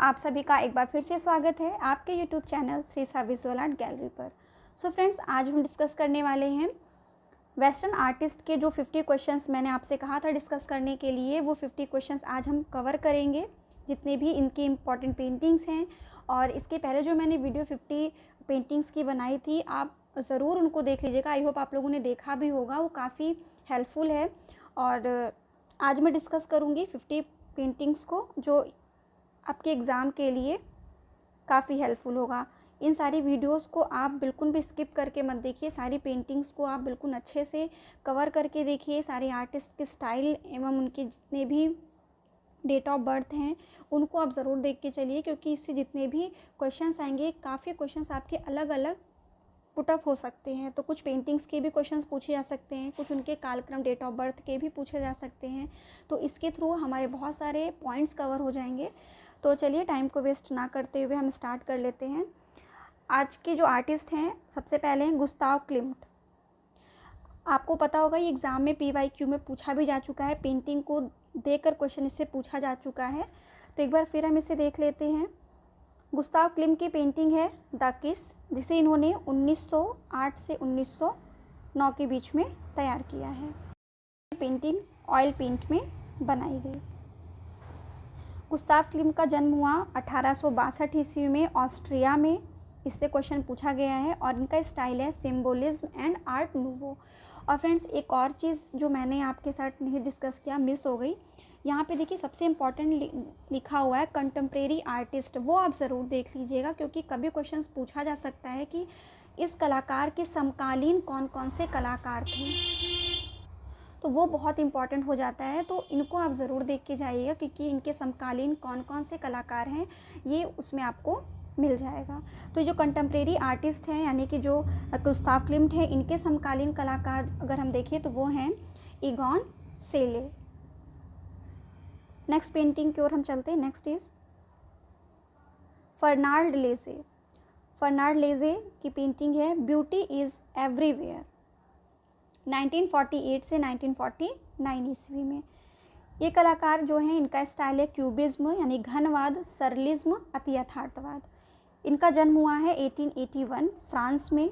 आप सभी का एक बार फिर से स्वागत है आपके YouTube चैनल श्री सा विजुअल आर्ट गैलरी पर। सो फ्रेंड्स, आज हम डिस्कस करने वाले हैं वेस्टर्न आर्टिस्ट के जो 50 क्वेश्चंस मैंने आपसे कहा था डिस्कस करने के लिए, वो 50 क्वेश्चंस आज हम कवर करेंगे, जितने भी इनके इम्पॉर्टेंट पेंटिंग्स हैं। और इसके पहले जो मैंने वीडियो 50 पेंटिंग्स की बनाई थी, आप ज़रूर उनको देख लीजिएगा। आई होप आप लोगों ने देखा भी होगा, वो काफ़ी हेल्पफुल है। और आज मैं डिस्कस करूँगी 50 पेंटिंग्स को जो आपके एग्ज़ाम के लिए काफ़ी हेल्पफुल होगा। इन सारी वीडियोस को आप बिल्कुल भी स्किप करके मत देखिए, सारी पेंटिंग्स को आप बिल्कुल अच्छे से कवर करके देखिए। सारे आर्टिस्ट के स्टाइल एवं उनके जितने भी डेट ऑफ बर्थ हैं उनको आप ज़रूर देख के चलिए, क्योंकि इससे जितने भी क्वेश्चंस आएंगे, काफ़ी क्वेश्चंस आपके अलग अलग पुटअप हो सकते हैं। तो कुछ पेंटिंग्स के भी क्वेश्चंस पूछे जा सकते हैं, कुछ उनके कालक्रम डेट ऑफ बर्थ के भी पूछे जा सकते हैं। तो इसके थ्रू हमारे बहुत सारे पॉइंट्स कवर हो जाएंगे। तो चलिए टाइम को वेस्ट ना करते हुए हम स्टार्ट कर लेते हैं। आज के जो आर्टिस्ट हैं, सबसे पहले हैं गुस्ताव क्लिम्ट। आपको पता होगा ये एग्ज़ाम में PYQ में पूछा भी जा चुका है, पेंटिंग को देखकर क्वेश्चन इससे पूछा जा चुका है। तो एक बार फिर हम इसे देख लेते हैं। गुस्ताव क्लिम्ट की पेंटिंग है द किस, जिसे इन्होंने 1908 से 1909 के बीच में तैयार किया है। पेंटिंग ऑयल पेंट में बनाई गई। गुस्ताव क्लिम्ट का जन्म हुआ 1862 ईस्वी में ऑस्ट्रिया में। इससे क्वेश्चन पूछा गया है और इनका स्टाइल है सिम्बोलिज्म एंड आर्ट नूवो। और फ्रेंड्स, एक और चीज़ जो मैंने आपके साथ नहीं डिस्कस किया, मिस हो गई। यहाँ पे देखिए सबसे इम्पॉर्टेंट लिखा हुआ है कंटेम्प्रेरी आर्टिस्ट, वो आप ज़रूर देख लीजिएगा, क्योंकि कभी क्वेश्चन पूछा जा सकता है कि इस कलाकार के समकालीन कौन कौन से कलाकार थे, तो वो बहुत इम्पॉर्टेंट हो जाता है। तो इनको आप ज़रूर देख के जाइएगा, क्योंकि इनके समकालीन कौन कौन से कलाकार हैं ये उसमें आपको मिल जाएगा। तो जो कंटेम्प्रेरी आर्टिस्ट हैं, यानी कि जो गुस्ताव क्लिम्ट है, इनके समकालीन कलाकार अगर हम देखें तो वो हैं इगॉन सेले। नेक्स्ट पेंटिंग की ओर हम चलते हैं। नेक्स्ट इज़ फर्नाल्ड लेजे। फर्नाल्ड लेजे की पेंटिंग है ब्यूटी इज़ एवरीवेयर, 1948 से 1949 ईस्वी में। ये कलाकार जो हैं, इनका स्टाइल है क्यूबिज्म यानी घनवाद, सरलिज्म, अति यथार्थवाद। इनका जन्म हुआ है 1881 फ्रांस में।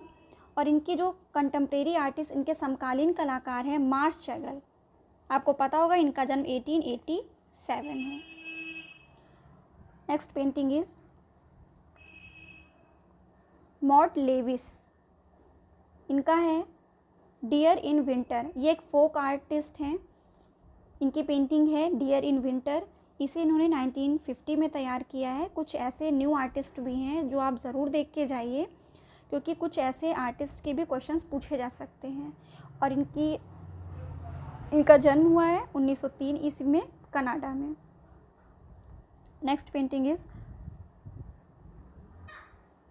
और इनकी जो कंटेम्प्रेरी आर्टिस्ट, इनके समकालीन कलाकार हैं मार्श चैगल। आपको पता होगा इनका जन्म 1887 है। Next painting is Maud Lewis. इनका है डियर इन विंटर। ये एक फोक आर्टिस्ट हैं। इनकी पेंटिंग है डियर इन विंटर। इसे इन्होंने 1950 में तैयार किया है। कुछ ऐसे न्यू आर्टिस्ट भी हैं जो आप ज़रूर देख के जाइए, क्योंकि कुछ ऐसे आर्टिस्ट के भी क्वेश्चंस पूछे जा सकते हैं। और इनका जन्म हुआ है 1903 ईस्वी में कनाडा में। Next painting is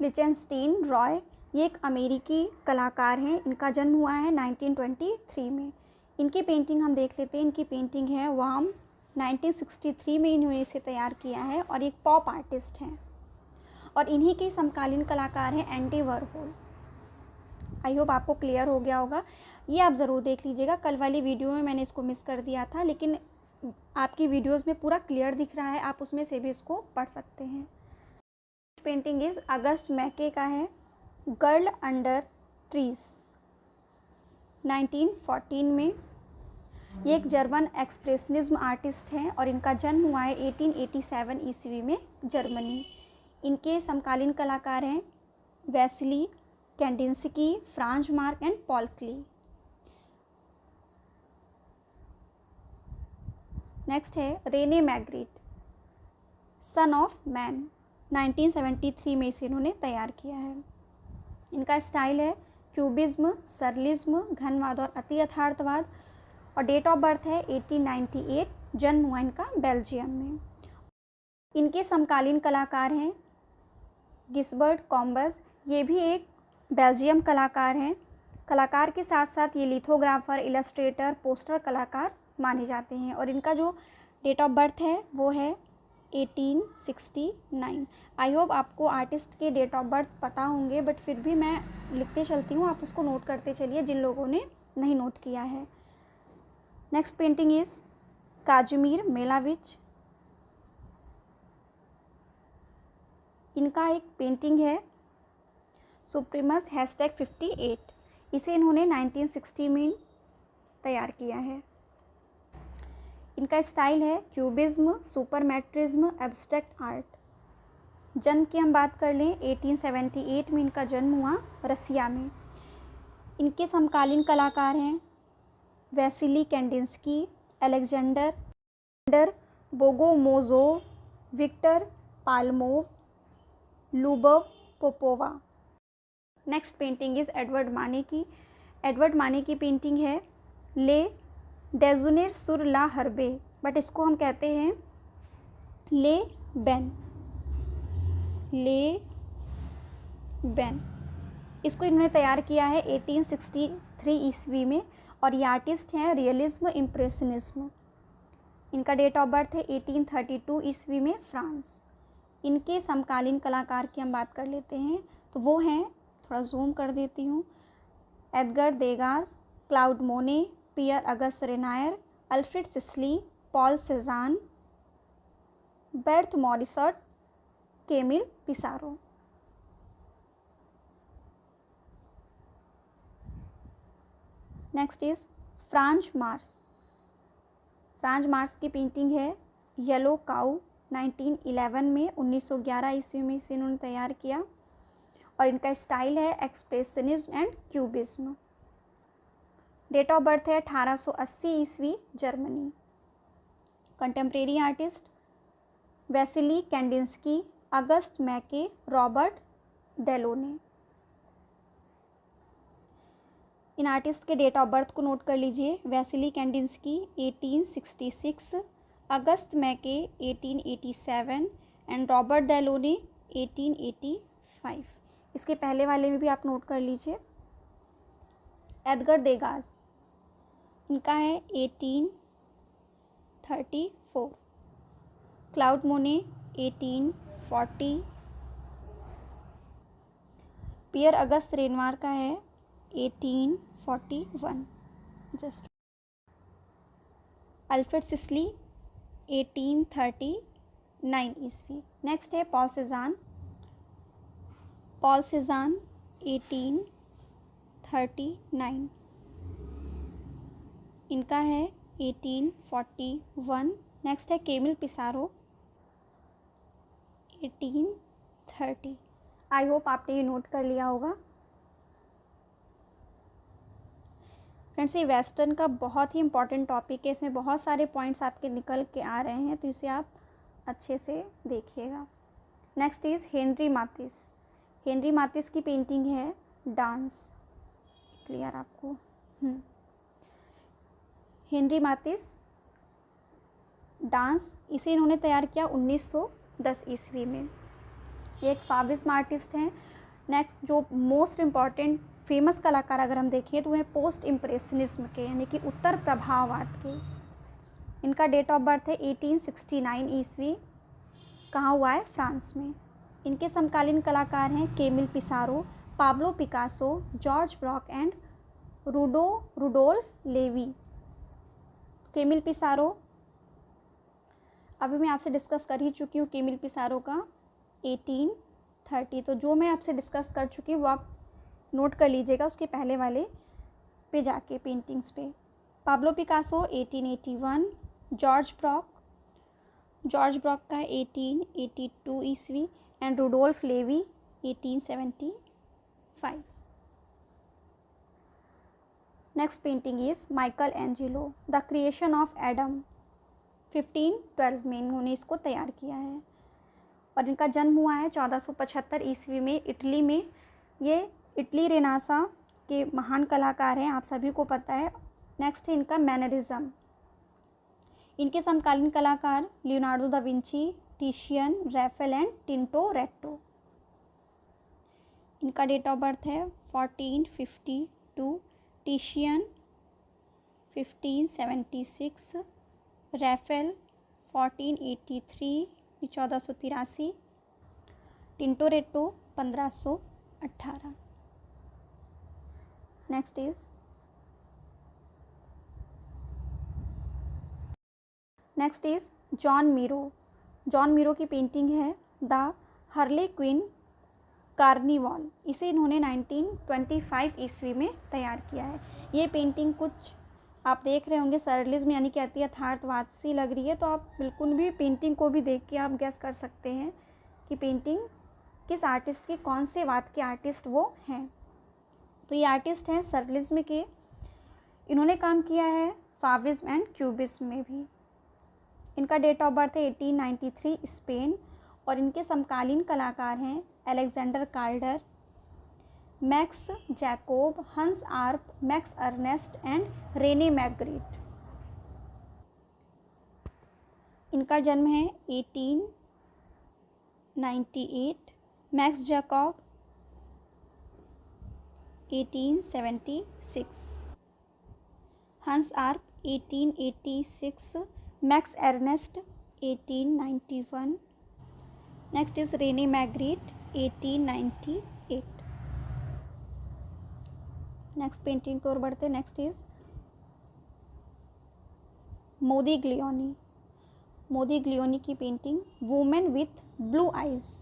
Lichtenstein Roy. ये एक अमेरिकी कलाकार हैं। इनका जन्म हुआ है 1923 में। इनकी पेंटिंग हम देख लेते हैं। इनकी पेंटिंग है वार्म, 1963 में इन्होंने इसे तैयार किया है और एक पॉप आर्टिस्ट हैं। और इन्हीं के समकालीन कलाकार हैं एंडी वॉरहोल। आई होप आपको क्लियर हो गया होगा। ये आप ज़रूर देख लीजिएगा। कल वाली वीडियो में मैंने इसको मिस कर दिया था, लेकिन आपकी वीडियोज़ में पूरा क्लियर दिख रहा है, आप उसमें से भी इसको पढ़ सकते हैं। पेंटिंग इज़ अगस्ट मैके का है गर्ल अंडर ट्रीज, 1914 में। ये एक जर्मन एक्सप्रेशनिज्म आर्टिस्ट हैं और इनका जन्म हुआ है 1887 ईस्वी में जर्मनी। इनके समकालीन कलाकार हैं वेसिली कैंडिंस्की, फ्रांज मार्क एंड पॉल क्ली। नेक्स्ट है रेने मैग्रिट, सन ऑफ मैन, 1973 में इसे इन्होंने तैयार किया है। इनका स्टाइल है क्यूबिज्म, सरलिज्म, घनवाद और अति यथार्थवाद। और डेट ऑफ बर्थ है 1898। जन्म हुआ इनका बेल्जियम में। इनके समकालीन कलाकार हैं गिस्बर्ट कॉम्बस। ये भी एक बेल्जियम कलाकार हैं। कलाकार के साथ साथ ये लिथोग्राफर, इलस्ट्रेटर, पोस्टर कलाकार माने जाते हैं। और इनका जो डेट ऑफ बर्थ है वो है 1869। आई होप आपको आर्टिस्ट के डेट ऑफ बर्थ पता होंगे, बट फिर भी मैं लिखते चलती हूँ, आप उसको नोट करते चलिए जिन लोगों ने नहीं नोट किया है। नेक्स्ट पेंटिंग इज़ काजमीर मेलाविच, इनका एक पेंटिंग है सुप्रीमस #58, इसे इन्होंने 1960 में तैयार किया है। इनका स्टाइल है क्यूबिज्म, सुपरमेट्रिज्म, एब्स्ट्रैक्ट आर्ट। जन्म की हम बात कर लें 1878 में इनका जन्म हुआ रसिया में। इनके समकालीन कलाकार हैं Wassily Kandinsky, Alexander Bogomazov, Victor Palmov, Lyubov Popova. Next painting is Edward Manet की। एडवर्ड माने की पेंटिंग है ले डेजुनेर सुर ला हर्बे, बट इसको हम कहते हैं ले बेन। इसको इन्होंने तैयार किया है 1863 ईस्वी में, और ये आर्टिस्ट हैं रियलिज्म इम्प्रेशनिज्म। इनका डेट ऑफ बर्थ है 1832 ईस्वी में, फ्रांस। इनके समकालीन कलाकार की हम बात कर लेते हैं, तो वो हैं, थोड़ा जूम कर देती हूँ, Edgar Degas, Claude Monet, Pierre Auguste Renoir, Alfred Sisley, Paul Cezanne, Berthe Morisot, Camille Pissarro. Next is Franz Marc. Franz Marc की पेंटिंग है येलो काउ, 1911 में, 1911 ईस्वी में इसे इन्होंने तैयार किया, और इनका स्टाइल है expressionism and cubism. Date of birth है 1880 ईस्वी, Germany. Contemporary artist Wassily Kandinsky, August Macke, Robert Delaunay. इन आर्टिस्ट के डेट ऑफ बर्थ को नोट कर लीजिए। वैसिली कैंडिंस्की 1866, अगस्त मैके 1887 एंड रॉबर्ट डेलोने 1885। इसके पहले वाले में भी आप नोट कर लीजिए। एडगर देगाज, इनका है 1834। क्लाउड मोने 1840। पियर अगस्त रेनवार का है 1841 जस्ट। अल्फ्रेड सिस्ली 1839 ईस्वी। नेक्स्ट है पॉल सेजान। पॉल सेजान 1839, इनका है 1841। नेक्स्ट है केमिल पिसारो 1830। आई होप आपने ये नोट कर लिया होगा। फ्रेंड्स, ये वेस्टर्न का बहुत ही इंपॉर्टेंट टॉपिक है, इसमें बहुत सारे पॉइंट्स आपके निकल के आ रहे हैं, तो इसे आप अच्छे से देखिएगा। Next is Henri Matisse. Henri Matisse की पेंटिंग है डांस, क्लियर आपको। हेनरी मातिस डांस, इसे इन्होंने तैयार किया 1910 ईस्वी में। ये एक फाविज्म आर्टिस्ट हैं। नेक्स्ट जो मोस्ट इम्पॉर्टेंट फेमस कलाकार अगर हम देखें तो वह पोस्ट इम्प्रेशनिज्म के, यानी कि उत्तर प्रभाववाद के। इनका डेट ऑफ बर्थ है 1869 ईस्वी। कहाँ हुआ है? फ्रांस में। इनके समकालीन कलाकार हैं Camille Pissarro, Pablo Picasso, Georges Braque and Rudolf Levy. Camille Pissarro अभी मैं आपसे डिस्कस कर ही चुकी हूँ, केमिल पिसारो का 1830। तो जो मैं आपसे डिस्कस कर चुकी हूँ वो आप नोट कर लीजिएगा उसके पहले वाले पे जाके, पेंटिंग्स पे। पाब्लो पिकासो 1881, जॉर्ज ब्रॉक का 1882 ईस्वी and Rudolf Levy 1875। Next painting is Michelangelo, the creation of Adam, 1512 में इन्होंने इसको तैयार किया है, और इनका जन्म हुआ है 1475 ईस्वी में, इटली में। ये इटली रेनासा के महान कलाकार हैं, आप सभी को पता है। नेक्स्ट है इनका मैनरिज्म। इनके समकालीन कलाकार Leonardo da Vinci, Titian, Raphael and Tintoretto. इनका डेट ऑफ बर्थ है 1452, Titian 1576, Raphael 1483 1483, Tintoretto 1518। Next is Joan Miro. Joan Miro की पेंटिंग है द हर्ले क्विन कार्निवाल, इसे इन्होंने 1925 ईस्वी में तैयार किया है। ये पेंटिंग कुछ आप देख रहे होंगे सरलिज्म यानी कि अति यथार्थवाद सी लग रही है, तो आप बिल्कुल भी पेंटिंग को भी देख के आप गेस कर सकते हैं कि पेंटिंग किस आर्टिस्ट की, कौन से वाद के आर्टिस्ट वो हैं। तो ये आर्टिस्ट हैं सरलिज्म के। इन्होंने काम किया है फाविज्म एंड क्यूबिज्म में भी। इनका डेट ऑफ बर्थ है 1893 स्पेन, और इनके समकालीन कलाकार हैं Alexander Calder, Max Jacob, Hans Arp, Max Ernst and Rene Magritte. इनका जन्म है 1898, Max Jacob 1876, Hans Arp 1886, Max Ernst 1891, next is Rene Magritte 1898। Next painting की ओर बढ़ते। Next is Modigliani. मोदिग्लियोनी की painting women with blue eyes,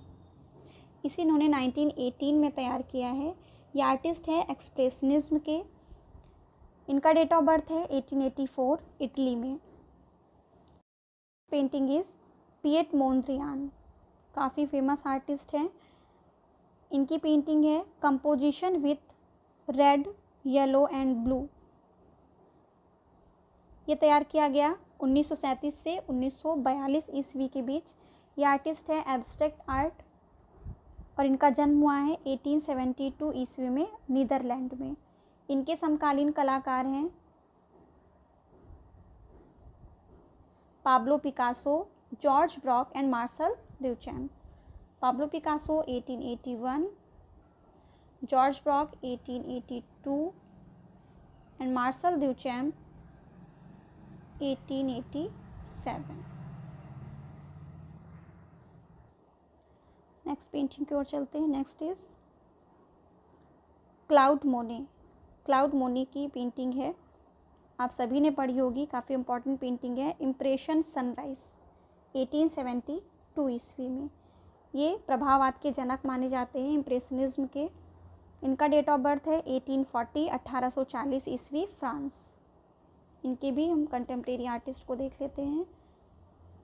इसे इन्होंने 1918 में तैयार किया है। ये आर्टिस्ट है एक्सप्रेशनिज्म के। इनका डेट ऑफ बर्थ है 1884 इटली में। पेंटिंग इज पिएट मोंद्रियान, काफ़ी फेमस आर्टिस्ट हैं। इनकी पेंटिंग है composition with red, yellow and blue. ये तैयार किया गया 1937 से 1942 ईस्वी के बीच। ये आर्टिस्ट है एब्स्ट्रैक्ट आर्ट, और इनका जन्म हुआ है 1872 ईस्वी में नीदरलैंड में। इनके समकालीन कलाकार हैं Pablo Picasso, Georges Braque and Marcel Duchamp. Pablo Picasso 1881, Georges Braque 1882 and Marcel Duchamp 1887। Next painting की ओर चलते हैं। Next is Claude Monet. Claude Monet की पेंटिंग है, आप सभी ने पढ़ी होगी, काफ़ी इंपॉर्टेंट पेंटिंग है। इम्प्रेशन सनराइज 1872 ईस्वी में। ये प्रभाववाद के जनक माने जाते हैं, इम्प्रेशनिज्म के। इनका डेट ऑफ बर्थ है 1840 1840 ईस्वी फ्रांस। इनके भी हम कंटेम्प्रेरी आर्टिस्ट को देख लेते हैं।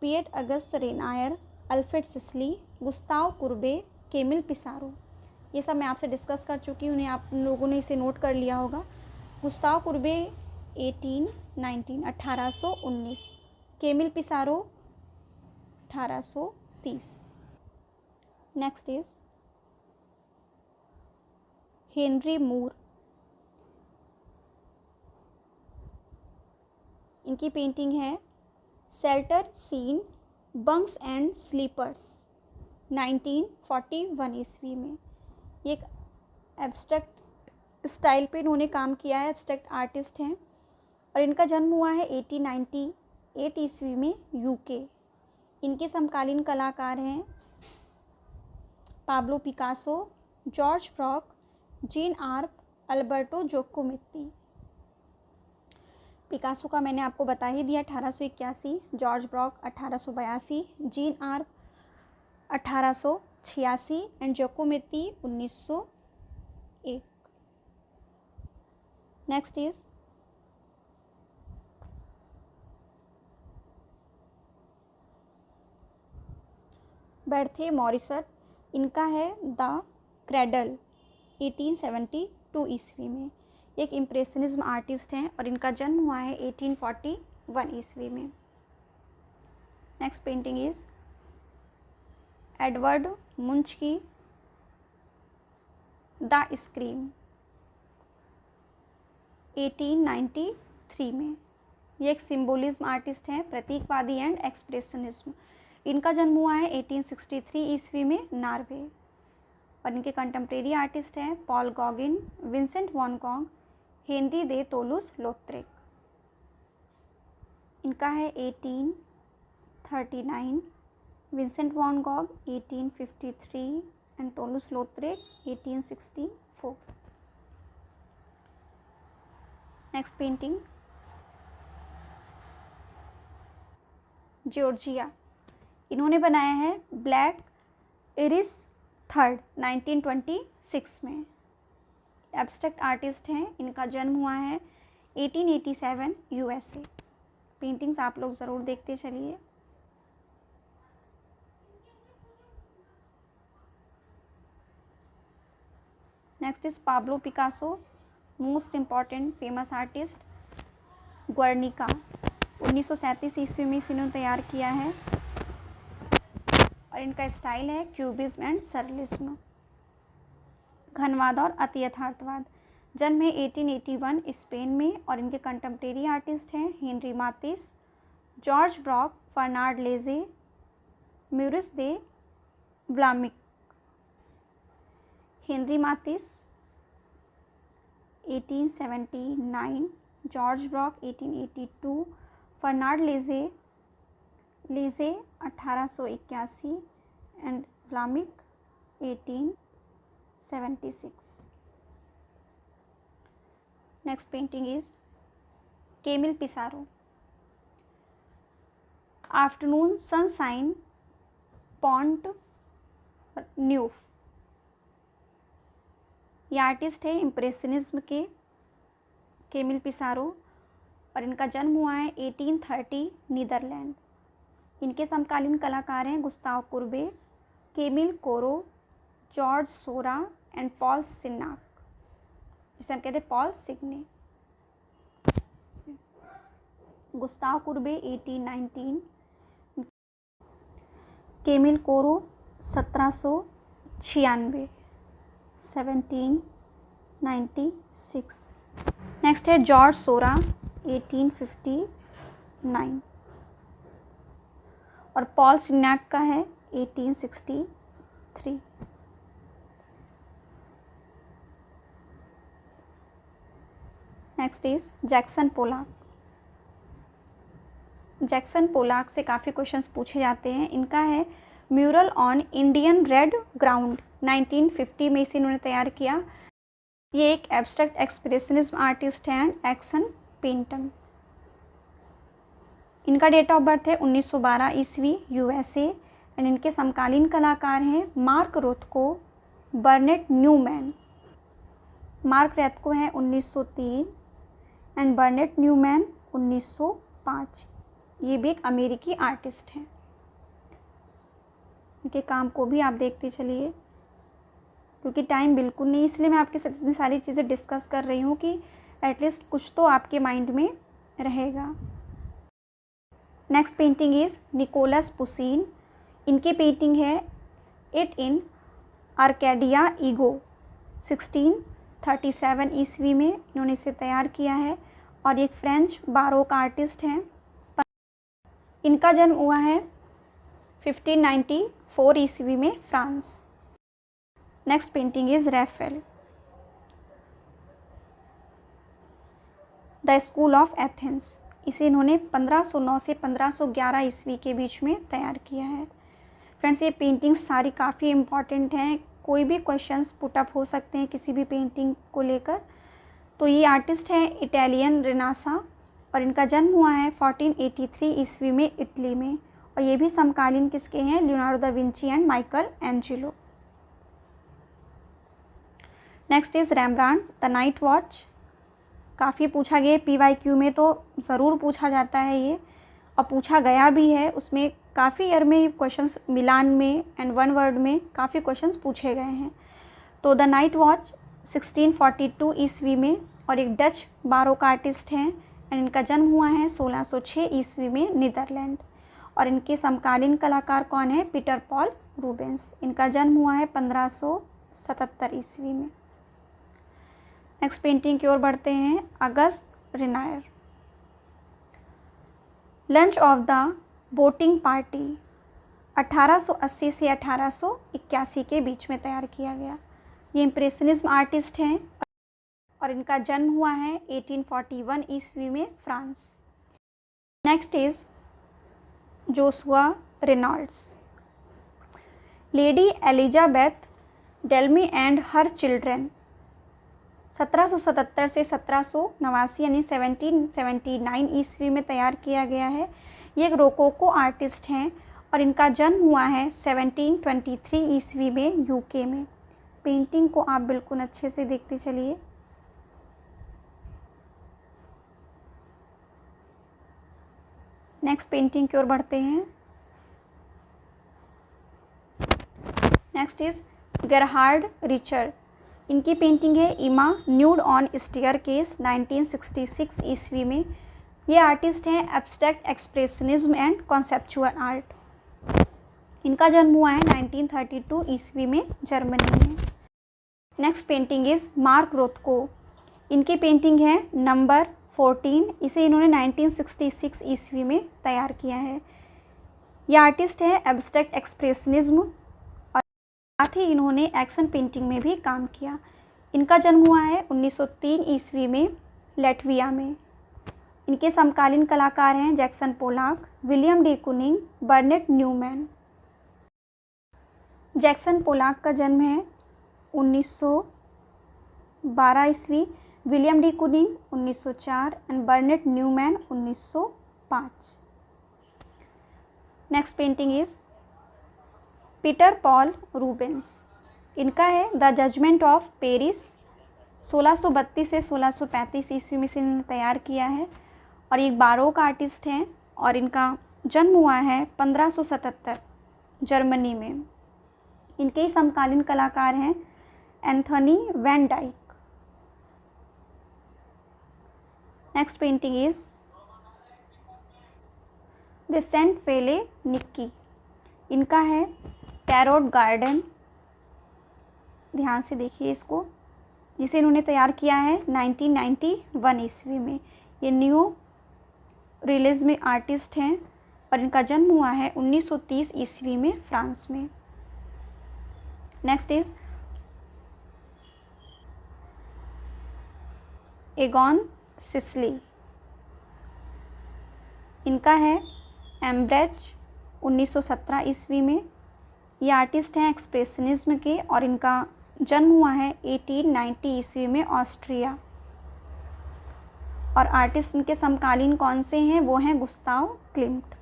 Pierre Auguste Renoir, Alfred Sisley, Gustave Courbet, Camille Pissarro. ये सब मैं आपसे डिस्कस कर चुकी हूँ, आप लोगों ने इसे नोट कर लिया होगा। Gustave Courbet 1819, Camille Pissarro 1830। Next is Henry Moore. इनकी पेंटिंग है shelter scene, bunks and sleepers 1941 ईस्वी में। ये एक एब्स्ट्रैक्ट स्टाइल पे इन्होंने काम किया है, एब्स्ट्रैक्ट आर्टिस्ट हैं, और इनका जन्म हुआ है 1898 ईस्वी में यूके। इनके समकालीन कलाकार हैं Pablo Picasso, Georges Braque, Jean Arp, Alberto Giacometti. Picasso का मैंने आपको बता ही दिया 1881, Georges Braque 1882, Jean Arp 1886 and Giacometti 1901। Next is Berthe Morisot. इनका है द क्रेडल 1872 ईस्वी में। एक इम्प्रेशनिज्म आर्टिस्ट हैं, और इनका जन्म हुआ है 1841 ईस्वी में। नेक्स्ट पेंटिंग इज एडवर्ड मुंच की द स्क्रीम 1893 में। ये एक सिंबोलिज्म आर्टिस्ट हैं, प्रतीकवादी एंड एक्सप्रेशनिज्म। इनका जन्म हुआ है 1863 ईस्वी में नॉर्वे, और इनके कंटेम्प्रेरी आर्टिस्ट हैं Paul Gauguin, Vincent van Gogh, Henri de Toulouse Lautrec. इनका है 1839, Vincent van Gogh 1853 and Toulouse Lautrec 1864। Next painting Georgia. इन्होंने बनाया है ब्लैक इरिस थर्ड 1926 में एब्स्ट्रैक्ट आर्टिस्ट हैं। इनका जन्म हुआ है 1887 यूएसए। पेंटिंग्स आप लोग ज़रूर देखते चलिए। Next is Pablo Picasso, most important famous artist. Guernica 1937 ईस्वी में इन्होंने तैयार किया है और इनका स्टाइल है क्यूबिज्म एंड सरलिज्म, घनवाद और अति यथार्थवाद। जन्म है 1881 स्पेन में और इनके कंटेम्प्रेरी आर्टिस्ट हैं Henri Matisse, Georges Braque, Fernand Leger, Maurice de Vlaminck. Henri Matisse 1879, Georges Braque 1882, Fernand Leger 1881 and Vlaminck 1876। Next painting is Camille Pissarro, afternoon sunshine Pont Neuf. ये artist है इम्प्रेशनिज्म के camel पिसारो और इनका जन्म हुआ है 1830 Netherlands. इनके समकालीन कलाकार हैं गुस्ताव कुर्बे, केमिल कोरो, जॉर्ज सोरा एंड पॉल सिग्नाक, जिसे हम कहते हैं पॉल सिग्ने। गुस्ताव कुर्बे 1819, केमिल कोरो 1796, 1796। नेक्स्ट है जॉर्ज सोरा 1859 और पॉल सिग्नाक का है 1863। Next is Jackson Pollock. Jackson Pollock से काफ़ी क्वेश्चंस पूछे जाते हैं। इनका है mural on Indian red ground, 1950 में इसे इन्होंने तैयार किया। ये एक एब्स्ट्रैक्ट एक्सप्रेशनिज्म आर्टिस्ट हैं एंड एक्शन पेंटर। इनका डेट ऑफ बर्थ है 1912 ईस्वी यूएसए एंड इनके समकालीन कलाकार हैं Mark Rothko, Barnett Newman. Mark Rothko हैं 1903 एंड बर्नेट न्यूमैन 1905। ये भी एक अमेरिकी आर्टिस्ट हैं। इनके काम को भी आप देखते चलिए, क्योंकि टाइम बिल्कुल नहीं, इसलिए मैं आपके साथ इतनी सारी चीज़ें डिस्कस कर रही हूँ कि एटलीस्ट कुछ तो आपके माइंड में रहेगा। Next painting is Nicolas Poussin. इनकी पेंटिंग है इट इन आर्केडिया ईगो, 1637 ईस्वी में इन्होंने इसे तैयार किया है और एक फ्रेंच बारोक आर्टिस्ट हैं। इनका जन्म हुआ है 1594 ईस्वी में France. Next painting is Raphael, the school of Athens. इसे इन्होंने 1509 से 1511 ईस्वी के बीच में तैयार किया है। फ्रेंड्स, ये पेंटिंग्स सारी काफ़ी इम्पॉर्टेंट हैं। कोई भी क्वेश्चंस पुटअप हो सकते हैं किसी भी पेंटिंग को लेकर। तो ये आर्टिस्ट हैं इटालियन रेनासा और इनका जन्म हुआ है 1483 ईस्वी में इटली में और ये भी समकालीन किसके हैं, Leonardo da Vinci and Michelangelo. Next is Rembrandt, the night watch. काफ़ी पूछा गया PYQ में, तो ज़रूर पूछा जाता है ये और पूछा गया भी है। उसमें काफ़ी ईयर में क्वेश्चंस, मिलान में एंड वन वर्ड में काफ़ी क्वेश्चंस पूछे गए हैं। तो द नाइट वॉच 1642 ईस्वी में और एक डच बारोक आर्टिस्ट हैं एंड इनका जन्म हुआ है 1606 ईस्वी में नीदरलैंड और इनके समकालीन कलाकार कौन है, पीटर पॉल रूबेंस। इनका जन्म हुआ है 1577 ईस्वी में। नेक्स्ट पेंटिंग की ओर बढ़ते हैं, Auguste Renoir, lunch of the boating party, 1880 से 1881 के बीच में तैयार किया गया। ये इम्प्रेशनिज्म आर्टिस्ट हैं और इनका जन्म हुआ है 1841 ईस्वी में France. Next is Joshua Reynolds, Lady Elizabeth Delmé and her children, 1777 से 1789 यानी 1779 ईस्वी में तैयार किया गया है। ये एक रोकोको आर्टिस्ट हैं और इनका जन्म हुआ है 1723 ईस्वी में यूके में। पेंटिंग को आप बिल्कुल अच्छे से देखते चलिए। नेक्स्ट पेंटिंग की ओर बढ़ते हैं। Next is Gerhard Richter. इनकी पेंटिंग है इमा न्यूड ऑन स्टेयरकेस 1966 ईस्वी में। ये आर्टिस्ट हैं abstract expressionism and conceptual art. इनका जन्म हुआ है 1932 ईस्वी में जर्मनी में। Next painting is Mark Rothko. इनकी पेंटिंग है नंबर 14। इसे इन्होंने 1966 ईस्वी में तैयार किया है। ये आर्टिस्ट है एब्स्ट्रैक्ट एक्सप्रेशनिज्म और साथ ही इन्होंने एक्शन पेंटिंग में भी काम किया। इनका जन्म हुआ है 1903 ईस्वी में लैटविया में। इनके समकालीन कलाकार हैं Jackson Pollock, William de Kooning, Barnett Newman. Jackson Pollock का जन्म है 1912 ईस्वी, William de Kooning 1904 and Barnett Newman 1905। Next painting is Peter Paul Rubens. इनका है द जजमेंट ऑफ पेरिस। 1632 से 1635 ईस्वी में से इन्होंने तैयार किया है और ये बारोक आर्टिस्ट हैं और इनका जन्म हुआ है 1577 जर्मनी में। इनके ही समकालीन कलाकार हैं Anthony van Dyck. Next painting is the Saint Phalle Niki. इनका है टैरोट गार्डन। ध्यान से देखिए इसको, जिसे इन्होंने तैयार किया है 1991 ईस्वी में। ये न्यू रियलिज्म आर्टिस्ट हैं और इनका जन्म हुआ है 1930 ईस्वी में फ्रांस में। Next is Aegon Sicily. इनका है एम्ब्रेज 1917 ईस्वी में। ये आर्टिस्ट हैं एक्सप्रेशनिज्म के और इनका जन्म हुआ है 1890 ईस्वी में ऑस्ट्रिया। और आर्टिस्ट इनके समकालीन कौन से हैं? वो हैं गुस्ताव क्लिम्ट,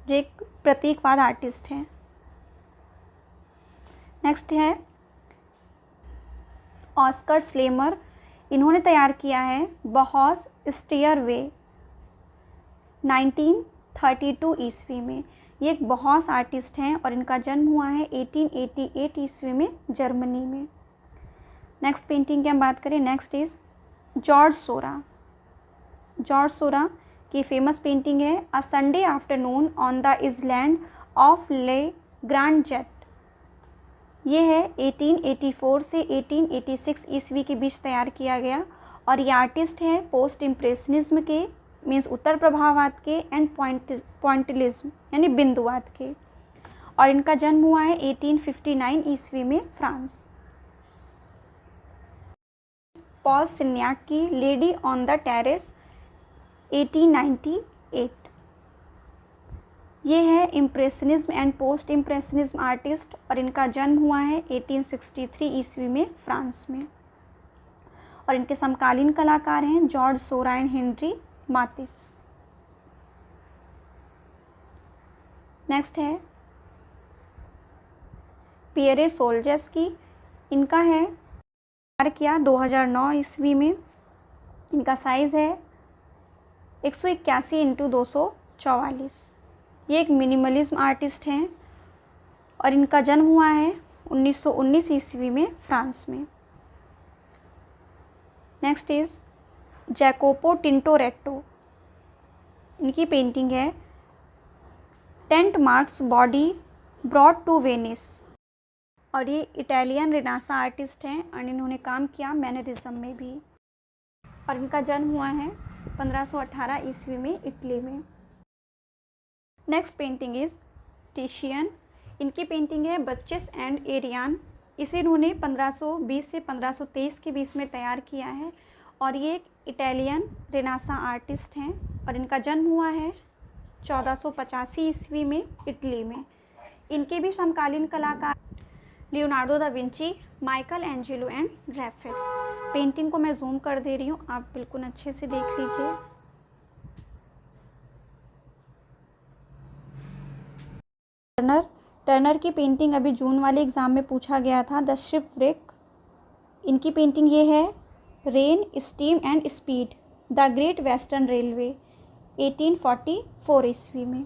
जो एक प्रतीकवाद आर्टिस्ट हैं। नेक्स्ट है ऑस्कर स्लेमर। इन्होंने तैयार किया है बहॉस स्टेयरवे 1932 ईस्वी में। ये एक बहॉस आर्टिस्ट हैं और इनका जन्म हुआ है 1888 ईस्वी में जर्मनी में। नेक्स्ट पेंटिंग की हम बात करें, next is Georges Seurat. Georges Seurat की फेमस पेंटिंग है a Sunday afternoon on the island of La Grande Jatte. ये है 1884 से 1886 ईस्वी के बीच तैयार किया गया और ये आर्टिस्ट है पोस्ट इम्प्रेशनिज्म के, मीन्स उत्तर प्रभाववाद के एंड पॉइंटलिज्म यानी बिंदुवाद के। और इनका जन्म हुआ है 1859 ईस्वी में फ्रांस। पॉल सिन्याक की लेडी ऑन द टेरेस 1898। ये है impressionism and post impressionism artist और इनका जन्म हुआ है 1863 ईस्वी में फ्रांस में। और इनके समकालीन कलाकार हैं Georges Seurat and Henri Matisse. Next है पियरे सोल्जर्स की। इनका है तैयार किया 2009 ईस्वी में। इनका साइज़ है 181 × 244। ये एक मिनिमलिज्म आर्टिस्ट हैं और इनका जन्म हुआ है 1919 ईस्वी में फ्रांस में। Next is Jacopo Tintoretto. इनकी पेंटिंग है saint Mark's body brought to Venice और ये इटालियन रेनासा आर्टिस्ट हैं और इन्होंने काम किया मैनरिज्म में भी। और इनका जन्म हुआ है 1518 ईस्वी में इटली में। Next painting is Titian. इनकी पेंटिंग है बच्चेस एंड एरियान। इसे इन्होंने 1520 से 1523 के बीच में तैयार किया है और ये एक इटालियन रेनासा आर्टिस्ट हैं और इनका जन्म हुआ है 1485 ईस्वी में इटली में। इनके भी समकालीन कलाकार Leonardo da Vinci, Michael Angelo and Raphael. Painting को मैं जूम कर दे रही हूँ, आप बिल्कुल अच्छे से देख लीजिए। टर्नर की पेंटिंग अभी जून वाले एग्ज़ाम में पूछा गया था, द शिपव्रेक। इनकी पेंटिंग ये है, rain, steam and speed, the great western railway, 1844 ईस्वी में।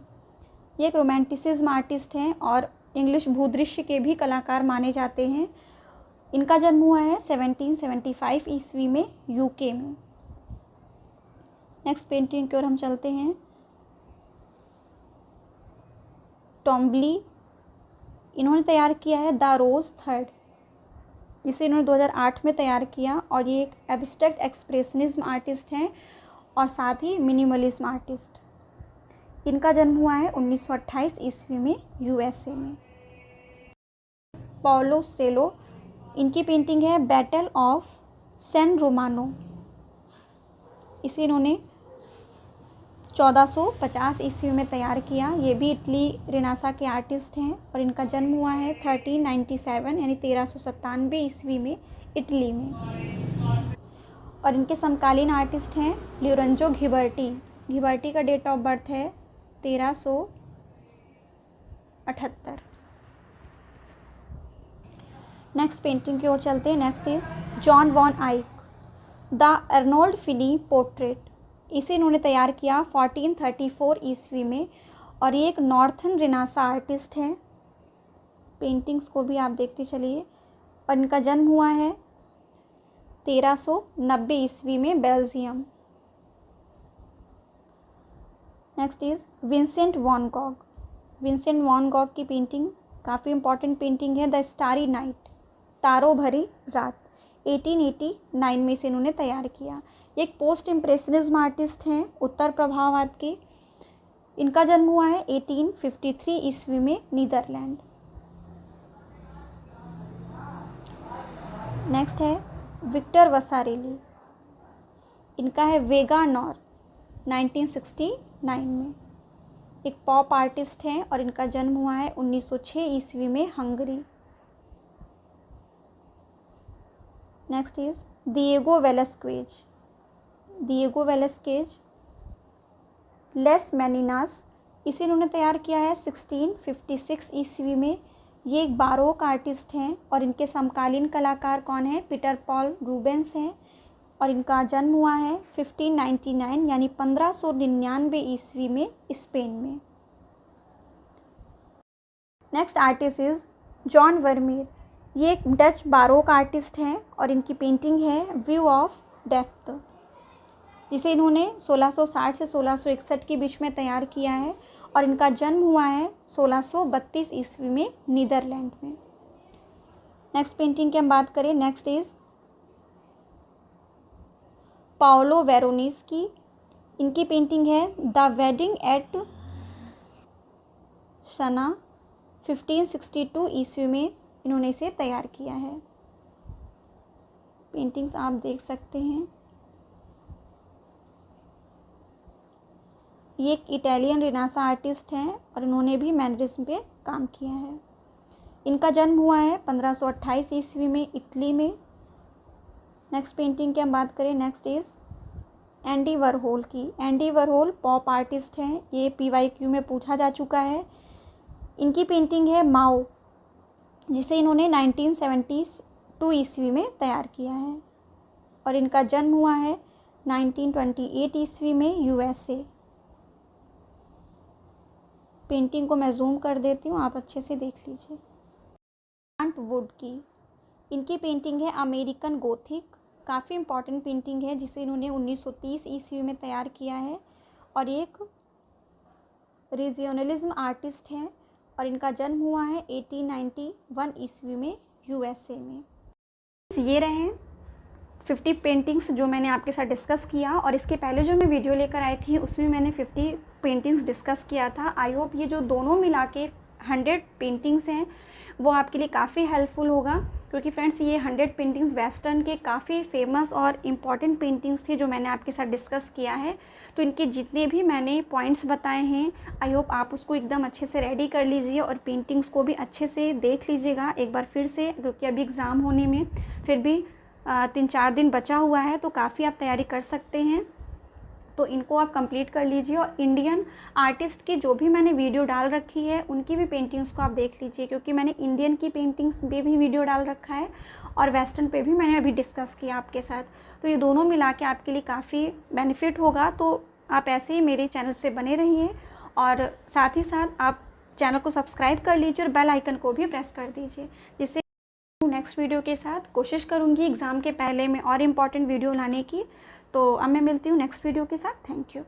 ये एक रोमांटिसिज्म आर्टिस्ट हैं और इंग्लिश भूदृश्य के भी कलाकार माने जाते हैं। इनका जन्म हुआ है 1775 ईस्वी में यूके में। नेक्स्ट पेंटिंग की ओर हम चलते हैं। टॉम्बली, इन्होंने तैयार किया है द रोज़ थर्ड, जिसे इन्होंने 2008 में तैयार किया, और ये एक एब्स्ट्रैक्ट एक्सप्रेशनिज्म आर्टिस्ट हैं और साथ ही मिनिमलिज्म आर्टिस्ट। इनका जन्म हुआ है 1928 ईस्वी में यूएसए में। पाओलो सेलो, इनकी पेंटिंग है बैटल ऑफ सैन रोमानो, इसे इन्होंने 1450 ईस्वी में तैयार किया। ये भी इटली रेनेसां के आर्टिस्ट हैं और इनका जन्म हुआ है 1397 यानी 1397 ईस्वी में इटली में। और इनके समकालीन आर्टिस्ट हैं लोरेंजो घिबर्टी। घिबर्टी का डेट ऑफ बर्थ है 1378। नेक्स्ट पेंटिंग की ओर चलते हैं। नेक्स्ट इज जॉन वॉन आइक, द अर्नोल्ड फिनी पोर्ट्रेट, इसे इन्होंने तैयार किया 1434 ईस्वी में और ये एक नॉर्थन रेनेसां आर्टिस्ट हैं। पेंटिंग्स को भी आप देखते चलिए। और इनका जन्म हुआ है 1390 ईस्वी में Belgium. Next is Vincent van Gogh. Vincent van Gogh की पेंटिंग काफ़ी इंपॉर्टेंट पेंटिंग है, द स्टारी नाइट, तारों भरी रात, 1889 में इसे इन्होंने तैयार किया। एक पोस्ट इम्प्रेशनिज्म आर्टिस्ट हैं उत्तर प्रभाववाद के। इनका जन्म हुआ है 1853 ईस्वी में नीदरलैंड। नेक्स्ट है विक्टर वसारेली, इनका है वेगा नॉर, 1969 में। एक पॉप आर्टिस्ट हैं और इनका जन्म हुआ है 1906 ईस्वी में Hungary. Next is Diego Velazquez. Diego Velazquez Las Meninas, इसे इन्होंने तैयार किया है 1656 ईस्वी में। ये एक बारोक आर्टिस्ट हैं और इनके समकालीन कलाकार कौन हैं? पीटर पॉल रूबेंस हैं और इनका जन्म हुआ है 1599 यानी 1599 ईस्वी में स्पेन में। Next artist is John Vermeer. ये एक डच बारोक आर्टिस्ट हैं और इनकी पेंटिंग है व्यू ऑफ डेप्थ, जिसे इन्होंने 1660 से 1661 के बीच में तैयार किया है और इनका जन्म हुआ है 1632 ईस्वी में नीदरलैंड में। नेक्स्ट पेंटिंग की हम बात करें। Next is Paolo Veronese. इनकी पेंटिंग है द वेडिंग एट सना, 1562 ईस्वी में इन्होंने इसे तैयार किया है। पेंटिंग्स आप देख सकते हैं। ये एक इटालियन रेनेसां आर्टिस्ट हैं और इन्होंने भी मैनरिज्म पे काम किया है। इनका जन्म हुआ है 1528 ईस्वी में इटली में। नेक्स्ट पेंटिंग की हम बात करें। नेक्स्ट इज एंडी वरहोल की। एंडी वरहोल पॉप आर्टिस्ट हैं, ये PYQ में पूछा जा चुका है। इनकी पेंटिंग है माओ, जिसे इन्होंने 1972 ईस्वी में तैयार किया है और इनका जन्म हुआ है 1928 ईस्वी में USA। पेंटिंग को मैं जूम कर देती हूँ, आप अच्छे से देख लीजिए। ग्रांट वुड की। इनकी पेंटिंग है अमेरिकन गोथिक, काफ़ी इंपॉर्टेंट पेंटिंग है जिसे इन्होंने 1930 ईस्वी में तैयार किया है और एक रीजियोनलिज्म आर्टिस्ट हैं और इनका जन्म हुआ है 1891 ईस्वी में USA में। ये रहे 50 पेंटिंग्स जो मैंने आपके साथ डिस्कस किया और इसके पहले जो मैं वीडियो लेकर आई थी उसमें मैंने 50 पेंटिंग्स डिस्कस किया था। आई होप ये जो दोनों मिला के 100 पेंटिंग्स हैं वो आपके लिए काफ़ी हेल्पफुल होगा, क्योंकि फ्रेंड्स ये 100 पेंटिंग्स वेस्टर्न के काफ़ी फेमस और इम्पॉर्टेंट पेंटिंग्स थी जो मैंने आपके साथ डिस्कस किया है। तो इनके जितने भी मैंने पॉइंट्स बताए हैं आई होप आप उसको एकदम अच्छे से रेडी कर लीजिए और पेंटिंग्स को भी अच्छे से देख लीजिएगा एक बार फिर से, क्योंकि अभी एग्ज़ाम होने में फिर भी 3-4 दिन बचा हुआ है तो काफ़ी आप तैयारी कर सकते हैं। तो इनको आप कंप्लीट कर लीजिए। और इंडियन आर्टिस्ट की जो भी मैंने वीडियो डाल रखी है उनकी भी पेंटिंग्स को आप देख लीजिए, क्योंकि मैंने इंडियन की पेंटिंग्स पे भी वीडियो डाल रखा है और वेस्टर्न पे भी मैंने अभी डिस्कस किया आपके साथ। तो ये दोनों मिला के आपके लिए काफ़ी बेनिफिट होगा। तो आप ऐसे ही मेरे चैनल से बने रहिए और साथ ही साथ आप चैनल को सब्सक्राइब कर लीजिए और बेल आइकन को भी प्रेस कर दीजिए, जिससे नेक्स्ट वीडियो के साथ कोशिश करूँगी एग्ज़ाम के पहले में और इम्पॉर्टेंट वीडियो लाने की। तो अब मैं मिलती हूँ नेक्स्ट वीडियो के साथ। Thank you.